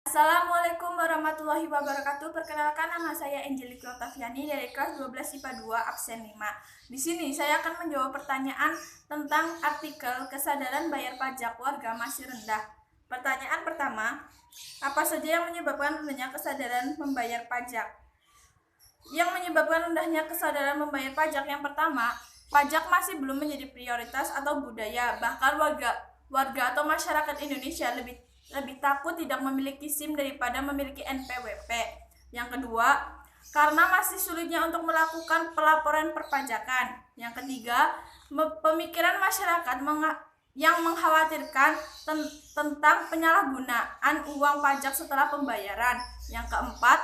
Assalamualaikum warahmatullahi wabarakatuh. Perkenalkan, nama saya Angeliki Octaviani dari kelas 12 IPA 2 absen 5. Di sini saya akan menjawab pertanyaan tentang artikel kesadaran bayar pajak warga masih rendah. Pertanyaan pertama, apa saja yang menyebabkan rendahnya kesadaran membayar pajak? Yang menyebabkan rendahnya kesadaran membayar pajak, yang pertama, pajak masih belum menjadi prioritas atau budaya. Bahkan warga atau masyarakat Indonesia lebih takut tidak memiliki SIM daripada memiliki NPWP. Yang kedua, karena masih sulitnya untuk melakukan pelaporan perpajakan. Yang ketiga, pemikiran masyarakat yang mengkhawatirkan tentang penyalahgunaan uang pajak setelah pembayaran. Yang keempat,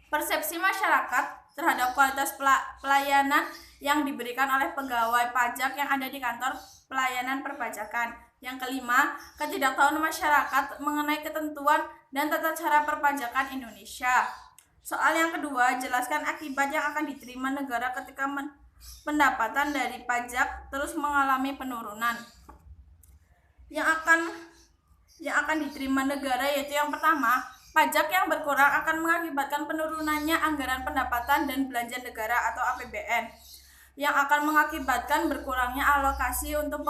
persepsi masyarakat terhadap kualitas pelayanan yang diberikan oleh pegawai pajak yang ada di kantor pelayanan perpajakan. Yang kelima, ketidaktahuan masyarakat mengenai ketentuan dan tata cara perpajakan Indonesia. Soal yang kedua, jelaskan akibat yang akan diterima negara ketika pendapatan dari pajak terus mengalami penurunan. Yang akan diterima negara yaitu yang pertama, pajak yang berkurang akan mengakibatkan penurunannya anggaran pendapatan dan belanja negara atau APBN, yang akan mengakibatkan berkurangnya alokasi untuk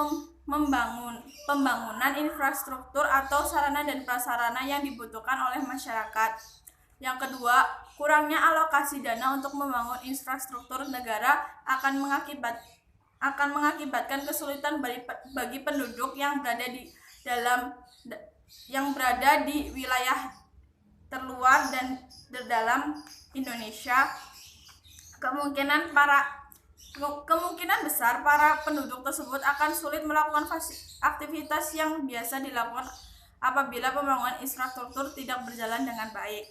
pembangunan infrastruktur atau sarana dan prasarana yang dibutuhkan oleh masyarakat. Yang kedua, kurangnya alokasi dana untuk membangun infrastruktur negara akan mengakibatkan kesulitan bagi penduduk yang berada di wilayah terluar dan terdalam Indonesia. Kemungkinan besar para penduduk tersebut akan sulit melakukan aktivitas yang biasa dilakukan apabila pembangunan infrastruktur tidak berjalan dengan baik.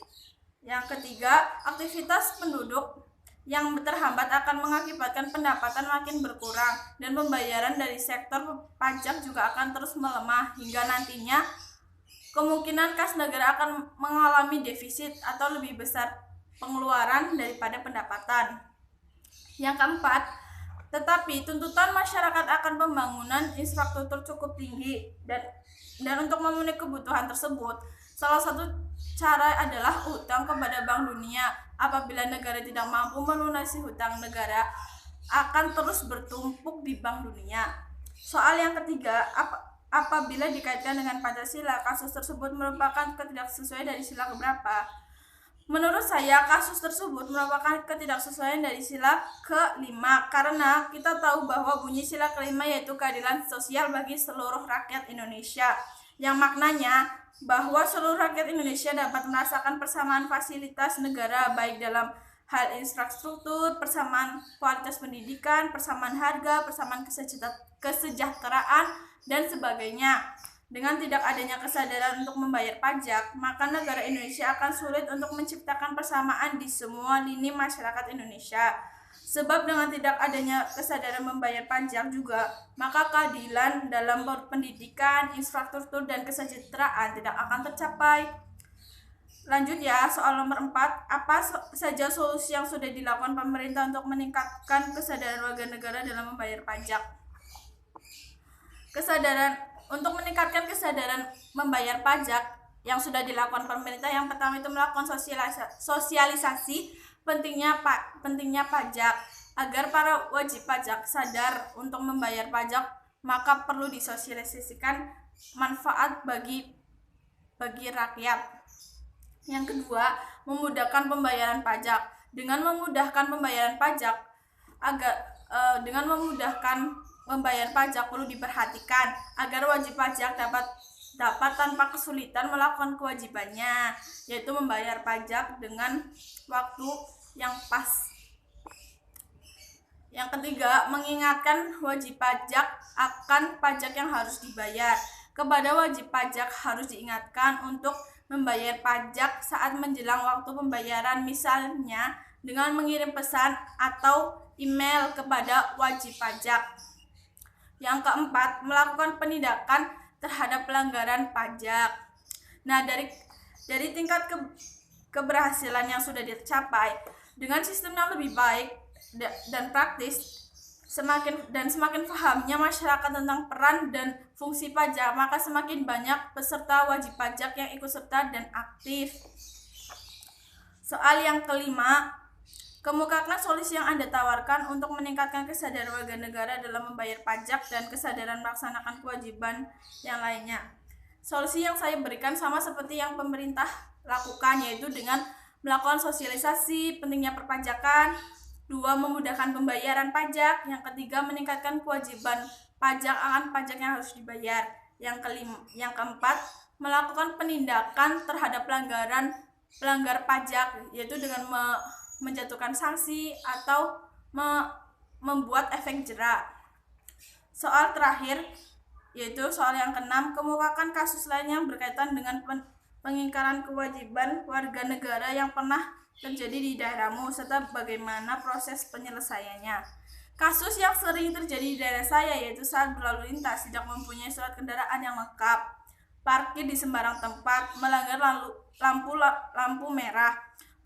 Yang ketiga, aktivitas penduduk yang terhambat akan mengakibatkan pendapatan makin berkurang dan pembayaran dari sektor pajak juga akan terus melemah hingga nantinya kemungkinan kas negara akan mengalami defisit atau lebih besar pengeluaran daripada pendapatan. Yang keempat, tetapi tuntutan masyarakat akan pembangunan infrastruktur cukup tinggi dan untuk memenuhi kebutuhan tersebut, salah satu cara adalah hutang kepada Bank Dunia. Apabila negara tidak mampu melunasi hutang, negara akan terus bertumpuk di Bank Dunia. Soal yang ketiga, apabila dikaitkan dengan Pancasila, kasus tersebut merupakan ketidaksesuaian dari sila keberapa? Menurut saya, kasus tersebut merupakan ketidaksesuaian dari sila ke-5 karena kita tahu bahwa bunyi sila ke-5 yaitu keadilan sosial bagi seluruh rakyat Indonesia, yang maknanya bahwa seluruh rakyat Indonesia dapat merasakan persamaan fasilitas negara baik dalam hal infrastruktur, persamaan kualitas pendidikan, persamaan harga, persamaan kesejahteraan, dan sebagainya. Dengan tidak adanya kesadaran untuk membayar pajak, maka negara Indonesia akan sulit untuk menciptakan persamaan di semua lini masyarakat Indonesia. Sebab dengan tidak adanya kesadaran membayar pajak juga, maka keadilan dalam pendidikan, infrastruktur, dan kesejahteraan tidak akan tercapai. Lanjut ya, soal nomor 4, apa saja solusi yang sudah dilakukan pemerintah untuk meningkatkan kesadaran warga negara dalam membayar pajak? Untuk meningkatkan kesadaran membayar pajak yang sudah dilakukan pemerintah, yang pertama itu melakukan sosialisasi pentingnya pajak agar para wajib pajak sadar untuk membayar pajak, maka perlu disosialisasikan manfaat bagi rakyat. Yang kedua, memudahkan pembayaran pajak. Dengan memudahkan pembayaran pajak perlu diperhatikan agar wajib pajak dapat tanpa kesulitan melakukan kewajibannya, yaitu membayar pajak dengan waktu yang pas. Yang ketiga, mengingatkan wajib pajak akan pajak yang harus dibayar. Kepada wajib pajak harus diingatkan untuk membayar pajak saat menjelang waktu pembayaran, misalnya dengan mengirim pesan atau email kepada wajib pajak. Yang keempat, melakukan penindakan terhadap pelanggaran pajak. Nah, dari tingkat keberhasilan yang sudah dicapai dengan sistem yang lebih baik dan praktis, Semakin pahamnya masyarakat tentang peran dan fungsi pajak, maka semakin banyak peserta wajib pajak yang ikut serta dan aktif. Soal yang kelima, kemukakan solusi yang Anda tawarkan untuk meningkatkan kesadaran warga negara dalam membayar pajak dan kesadaran melaksanakan kewajiban yang lainnya. Solusi yang saya berikan sama seperti yang pemerintah lakukan, yaitu dengan melakukan sosialisasi pentingnya perpajakan. 2. Memudahkan pembayaran pajak. Yang ketiga, meningkatkan kewajiban pajak akan pajak yang harus dibayar. Yang keempat, melakukan penindakan terhadap pelanggar pajak, yaitu dengan menjatuhkan sanksi atau membuat efek jera. Soal terakhir, yaitu soal yang keenam, kemukakan kasus lain yang berkaitan dengan pengingkaran kewajiban warga negara yang pernah terjadi di daerahmu, serta bagaimana proses penyelesaiannya. Kasus yang sering terjadi di daerah saya yaitu saat berlalu lintas tidak mempunyai surat kendaraan yang lengkap, parkir di sembarang tempat, melanggar lampu merah.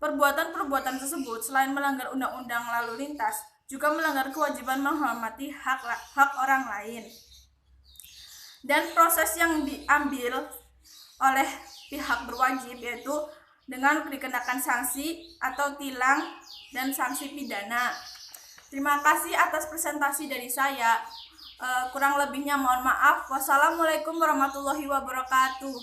Perbuatan-perbuatan tersebut selain melanggar undang-undang lalu lintas, juga melanggar kewajiban menghormati hak orang lain. Dan proses yang diambil oleh pihak berwajib yaitu dengan dikenakan sanksi atau tilang dan sanksi pidana. Terima kasih atas presentasi dari saya. Kurang lebihnya mohon maaf. Wassalamualaikum warahmatullahi wabarakatuh.